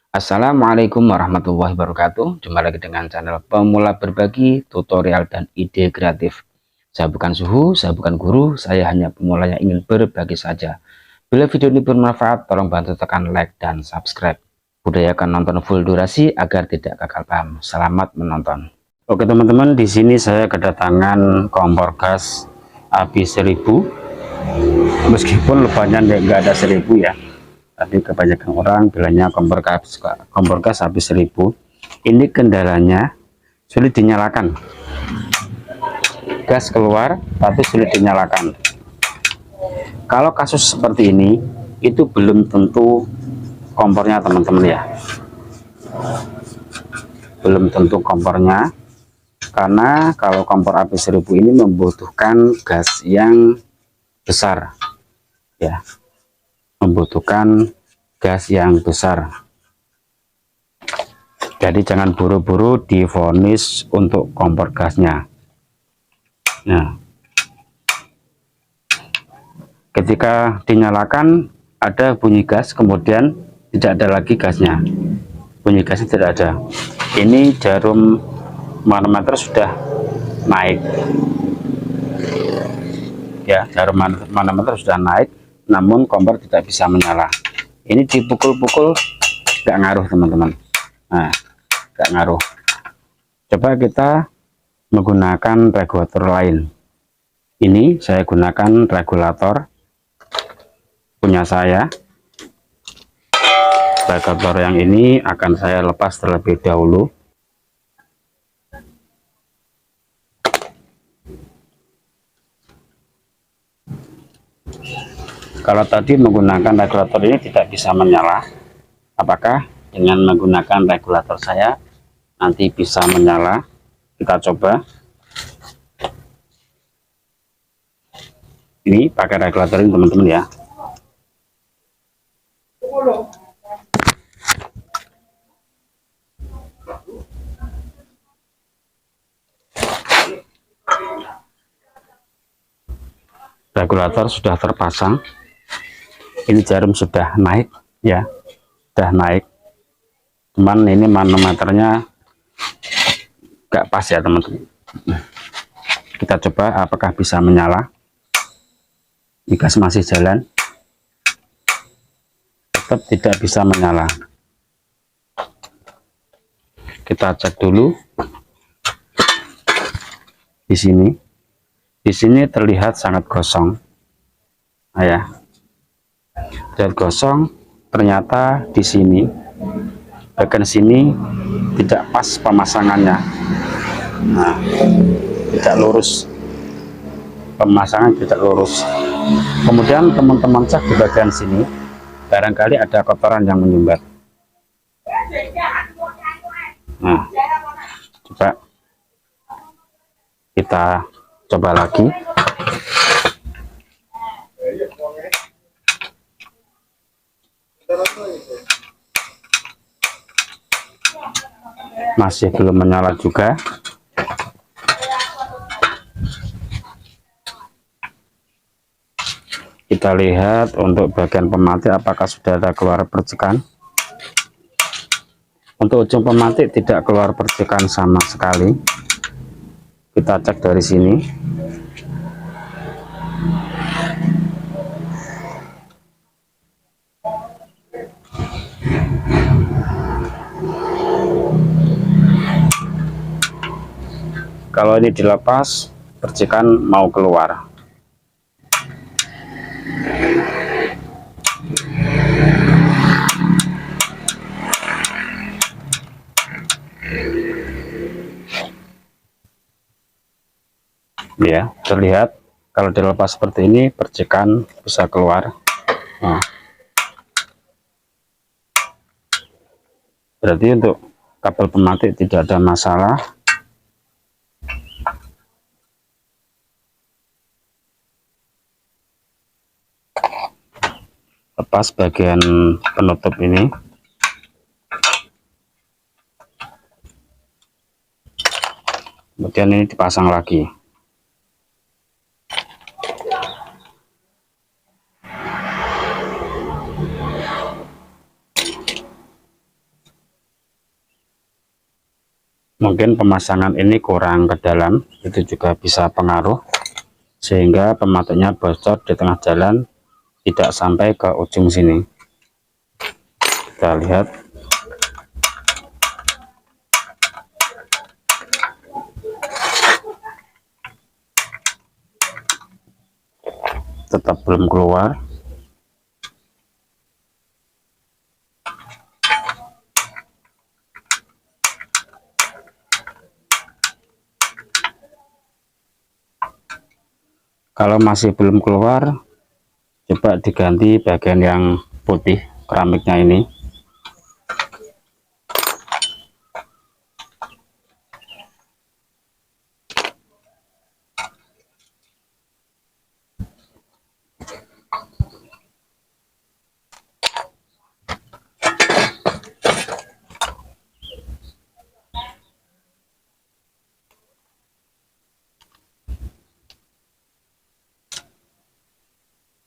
Assalamualaikum warahmatullahi wabarakatuh. Jumpa lagi dengan channel Pemula Berbagi Tutorial dan Ide Kreatif. Saya bukan suhu, saya bukan guru, saya hanya pemula yang ingin berbagi saja. Bila video ini bermanfaat, tolong bantu tekan like dan subscribe. Budayakan nonton full durasi agar tidak gagal paham. Selamat menonton. Oke teman-teman, di sini saya kedatangan kompor gas API 1000. Meskipun lebahnya nggak ada 1000 ya, tapi kebanyakan orang bilangnya kompor gas habis 1000. Ini kendalanya sulit dinyalakan, gas keluar tapi sulit dinyalakan. Kalau kasus seperti ini itu belum tentu kompornya teman-teman ya, belum tentu kompornya, karena kalau kompor api 1000 ini membutuhkan gas yang besar ya, membutuhkan gas yang besar. Jadi jangan buru-buru divonis untuk kompor gasnya. Nah, ketika dinyalakan ada bunyi gas, kemudian tidak ada lagi gasnya, bunyi gasnya tidak ada. Ini jarum manometer sudah naik ya, jarum manometer sudah naik, namun kompor tidak bisa menyala. Ini dipukul-pukul nggak ngaruh teman-teman. Nah, nggak ngaruh. Coba kita menggunakan regulator lain. Ini saya gunakan regulator punya saya. Regulator yang ini akan saya lepas terlebih dahulu. Kalau tadi menggunakan regulator ini tidak bisa menyala, apakah dengan menggunakan regulator saya nanti bisa menyala? Kita coba. Ini pakai regulator ini teman-teman ya. Regulator sudah terpasang. Ini jarum sudah naik ya, sudah naik. Cuman ini manometernya nggak pas ya teman-teman. Kita coba apakah bisa menyala. Ini gas masih jalan, tetap tidak bisa menyala. Kita cek dulu di sini. Di sini terlihat sangat gosong. Nah ya, dan gosong. Ternyata di sini bagian sini tidak pas pemasangannya. Nah, tidak lurus, pemasangan tidak lurus. Kemudian teman-teman cek di bagian sini, barangkali ada kotoran yang menyumbat. Nah, coba kita coba lagi. Masih belum menyala juga. Kita lihat untuk bagian pemantik apakah sudah ada keluar percikan. Untuk ujung pemantik tidak keluar percikan sama sekali. Kita cek dari sini. Kalau ini dilepas, percikan mau keluar. Ya, terlihat kalau dilepas seperti ini percikan bisa keluar. Nah, berarti untuk kabel pemantik tidak ada masalah. Lepas bagian penutup ini. Kemudian ini dipasang lagi. Mungkin pemasangan ini kurang ke dalam, itu juga bisa pengaruh sehingga pematiknya bocor di tengah jalan, tidak sampai ke ujung sini. Kita lihat, tetap belum keluar. Kalau masih belum keluar, coba diganti bagian yang putih keramiknya ini.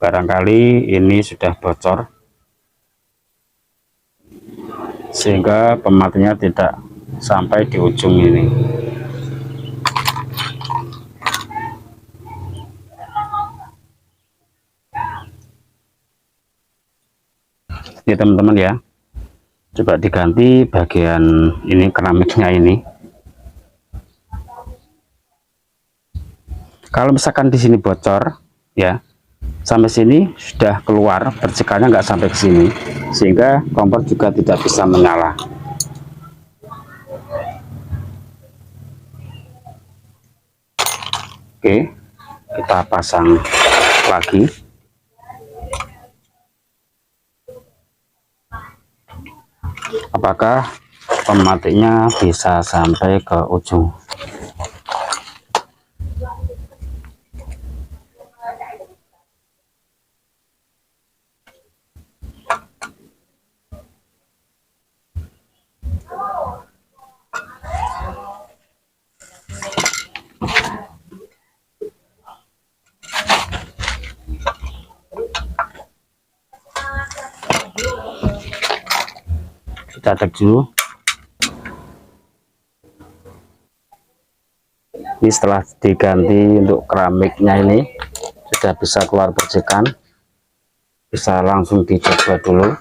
Barangkali ini sudah bocor sehingga pematinya tidak sampai di ujung ini. Ini teman-teman ya, coba diganti bagian ini keramiknya ini. Kalau misalkan di sini bocor ya, sampai sini sudah keluar, percikannya nggak sampai ke sini, sehingga kompor juga tidak bisa menyala. Oke, kita pasang lagi. Apakah pematiknya bisa sampai ke ujung? Kita cek dulu. Ini setelah diganti untuk keramiknya ini sudah bisa keluar percikan, bisa langsung dicoba dulu.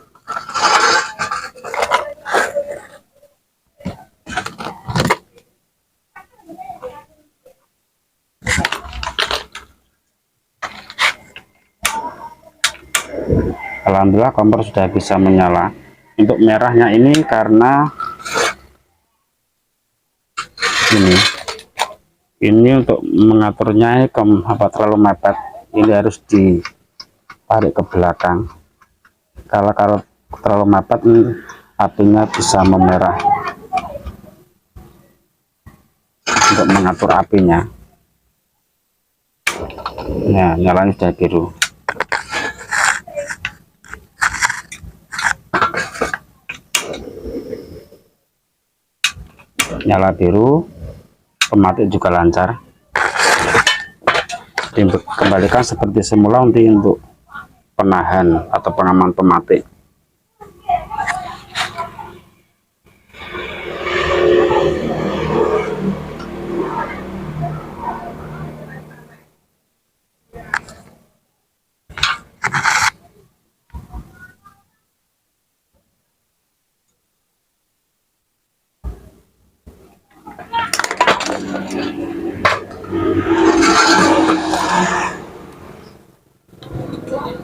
Alhamdulillah kompor sudah bisa menyala. Untuk merahnya ini karena ini untuk mengaturnya terlalu mepet, ini harus ditarik ke belakang. Kalau terlalu mepet, apinya bisa memerah. Untuk mengatur apinya, nah nyalanya sudah biru. Nyala biru, pematik juga lancar. Dikembalikan seperti semula untuk penahan atau pengaman pematik.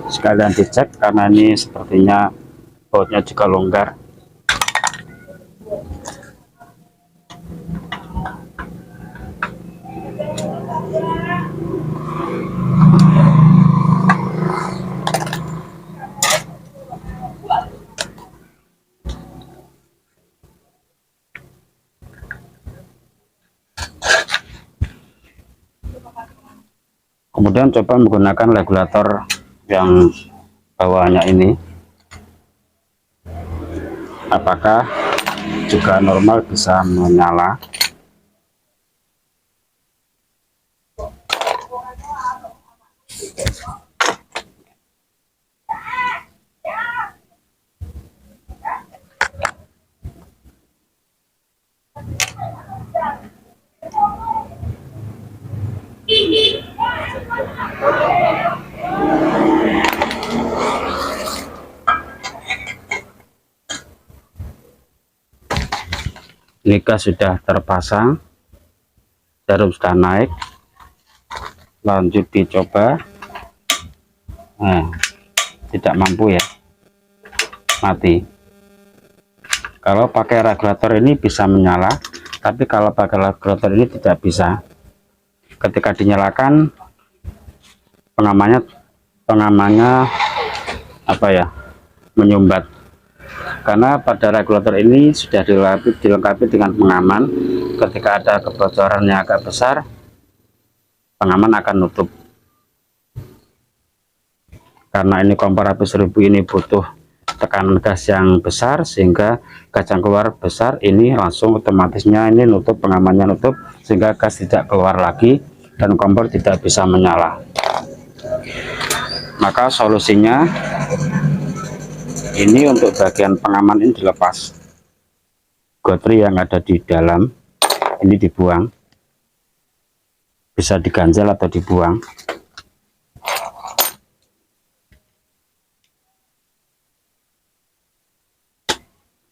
Sekalian dicek karena ini sepertinya bautnya juga longgar. Kemudian coba menggunakan regulator yang bawahnya ini, apakah juga normal bisa menyala. Ini gas sudah terpasang, jarum sudah naik, lanjut dicoba. Nah, tidak mampu ya, mati. Kalau pakai regulator ini bisa menyala, tapi kalau pakai regulator ini tidak bisa. Ketika dinyalakan, pengamannya apa ya, menyumbat. Karena pada regulator ini sudah dilengkapi dengan pengaman. Ketika ada kebocoran yang agak besar, pengaman akan nutup. Karena ini kompor api 1000 ini butuh tekanan gas yang besar, sehingga gas yang keluar besar ini langsung otomatisnya ini nutup, pengamannya nutup, sehingga gas tidak keluar lagi dan kompor tidak bisa menyala. Maka solusinya ini untuk bagian pengaman ini dilepas, gotri yang ada di dalam ini dibuang, bisa diganjal atau dibuang.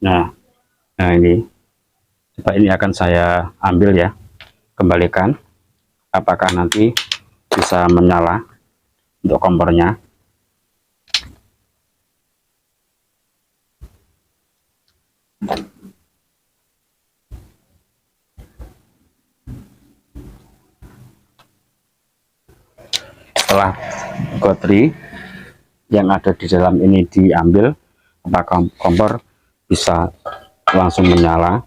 Nah ini coba, ini akan saya ambil ya, kembalikan, apakah nanti bisa menyala untuk kompornya. Setelah gotri yang ada di dalam ini diambil, apakah kompor bisa langsung menyala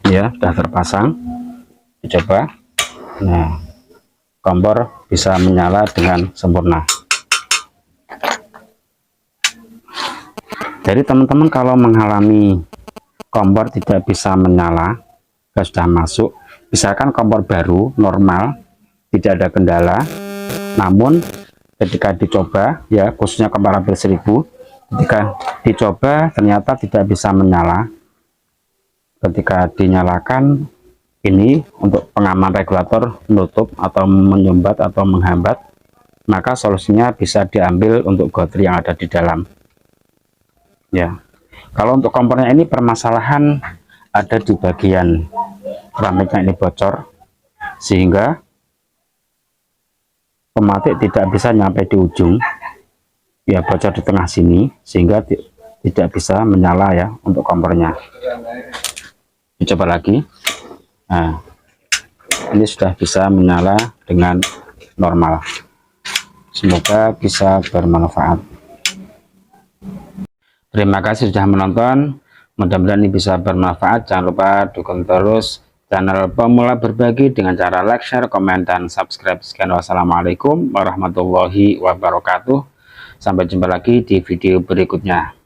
ya, sudah terpasang, dicoba. Nah, kompor bisa menyala dengan sempurna. Jadi teman-teman kalau mengalami kompor tidak bisa menyala, gas sudah masuk, misalkan kompor baru normal tidak ada kendala, namun ketika dicoba ya, khususnya kompor api 1000, ketika dicoba ternyata tidak bisa menyala, ketika dinyalakan ini untuk pengaman regulator nutup atau menyumbat atau menghambat, maka solusinya bisa diambil untuk gotri yang ada di dalam ya. Kalau untuk kompornya ini permasalahan ada di bagian keramiknya ini bocor, sehingga pematik tidak bisa nyampe di ujung ya, bocor di tengah sini, sehingga tidak bisa menyala ya untuk kompornya. Dicoba lagi. Nah, ini sudah bisa menyala dengan normal. Semoga bisa bermanfaat. Terima kasih sudah menonton, mudah-mudahan ini bisa bermanfaat. Jangan lupa dukung terus channel Pemula Berbagi dengan cara like, share, komen, dan subscribe. Sekian, wassalamualaikum warahmatullahi wabarakatuh. Sampai jumpa lagi di video berikutnya.